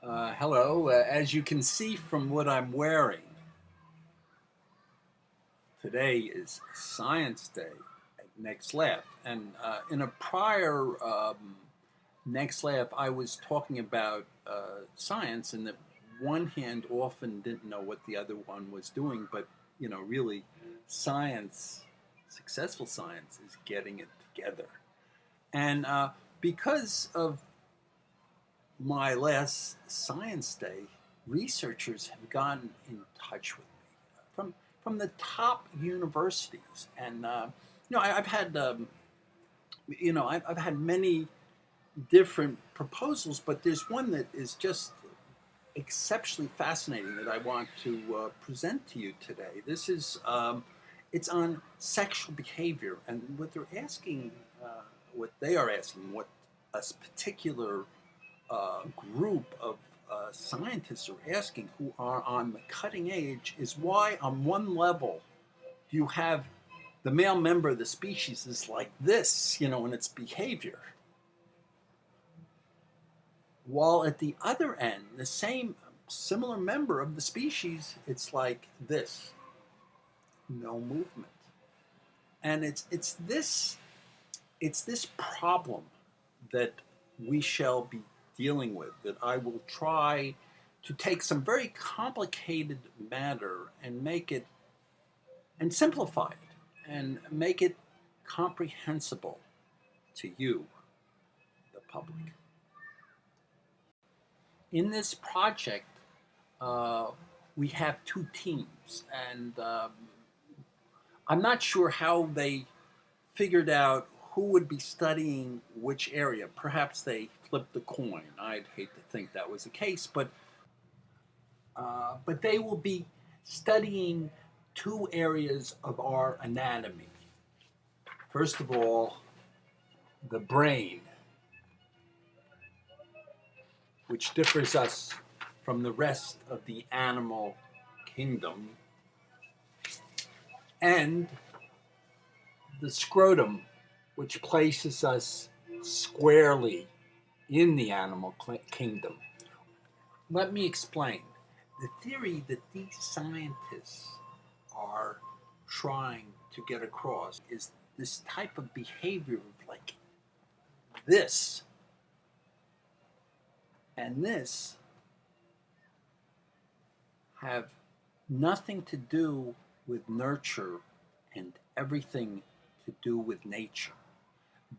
Hello. As you can see from what I'm wearing, today is Science Day at Next Laugh. And in a prior Next Laugh, I was talking about science, and that one hand often didn't know what the other one was doing, but really, science, successful science, is getting it together. And because of my last Science Day, researchers have gotten in touch with me from the top universities, and I've had I've had many different proposals, but there's one that is just exceptionally fascinating that I want to present to you today. This is it's on sexual behavior, and what they are asking, what a particular group of scientists are asking, who are on the cutting edge, is why on one level you have the male member of the species is like this, in its behavior, while at the other end, the same similar member of the species, it's like this, no movement. And it's this problem that we shall be dealing with, that I will try to take some very complicated matter and make it and simplify it and make it comprehensible to you, the public. In this project, we have two teams, and I'm not sure how they figured out who would be studying which area. Perhaps they flipped the coin. I'd hate to think that was the case, but they will be studying two areas of our anatomy. First of all, the brain, which differs us from the rest of the animal kingdom, and the scrotum, which places us squarely in the animal kingdom. Let me explain. The theory that these scientists are trying to get across is this type of behavior of like this and this have nothing to do with nurture and everything to do with nature.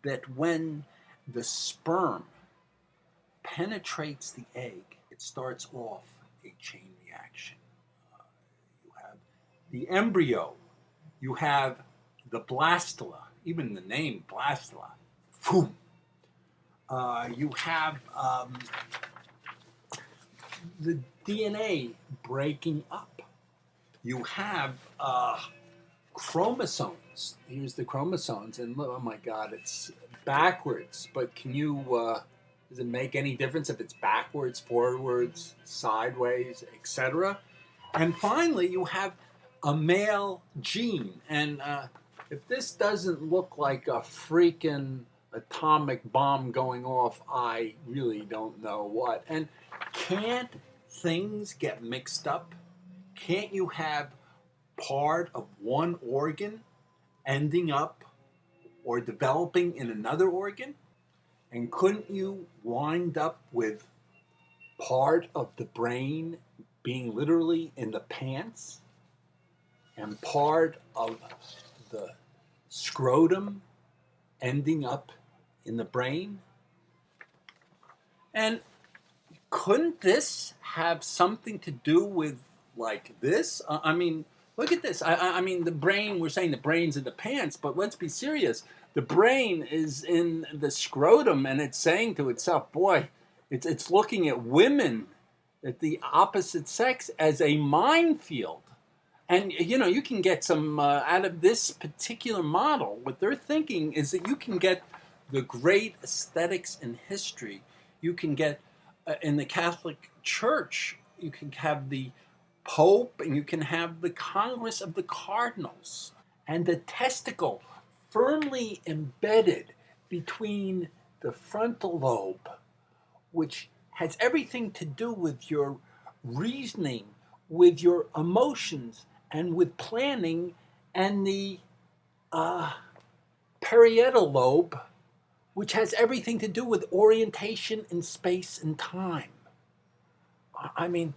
That when the sperm penetrates the egg, it starts off a chain reaction. You have the embryo, you have the blastula, even the name blastula. You have the DNA breaking up. You have chromosomes. Here's the chromosomes, and oh my God, it's backwards. But does it make any difference if it's backwards, forwards, sideways, etc.? And finally, you have a male gene. And if this doesn't look like a freaking atomic bomb going off, I really don't know what. And can't things get mixed up? Can't you have part of one organ ending up or developing in another organ? And couldn't you wind up with part of the brain being literally in the pants and part of the scrotum ending up in the brain? And couldn't this have something to do with like this? Look at this. I mean, the brain, we're saying the brain's in the pants, but let's be serious. The brain is in the scrotum, and it's saying to itself, boy, it's looking at women, at the opposite sex, as a minefield. And, you can get some, out of this particular model, what they're thinking is that you can get the great aesthetics in history. You can get, in the Catholic Church, you can have the Pope, and you can have the Congress of the Cardinals, and the testicle firmly embedded between the frontal lobe, which has everything to do with your reasoning, with your emotions, and with planning, and the uh, parietal lobe, which has everything to do with orientation in space and time. I mean,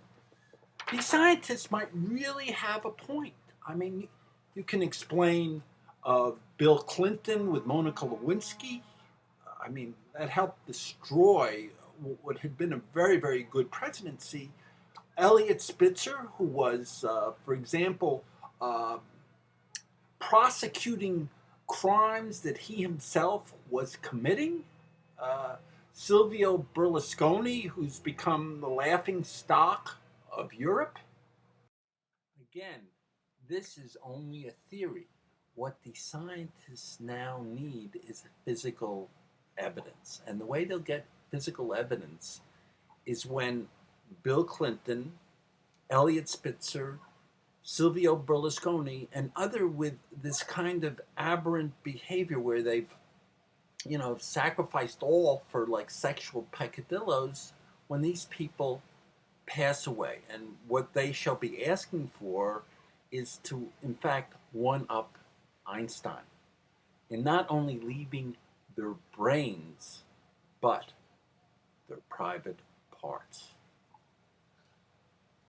these scientists might really have a point. I mean, you can explain Bill Clinton with Monica Lewinsky. I mean, that helped destroy what had been a very, very good presidency. Elliot Spitzer, who was, for example, uh, prosecuting crimes that he himself was committing. Uh, Silvio Berlusconi, who's become the laughing stock of Europe. Again, this is only a theory. What the scientists now need is physical evidence. And the way they'll get physical evidence is when Bill Clinton, Elliot Spitzer, Silvio Berlusconi, and other with this kind of aberrant behavior where they've, sacrificed all for like sexual peccadillos, when these people pass away. And what they shall be asking for is to, in fact, one up Einstein in not only leaving their brains, but their private parts.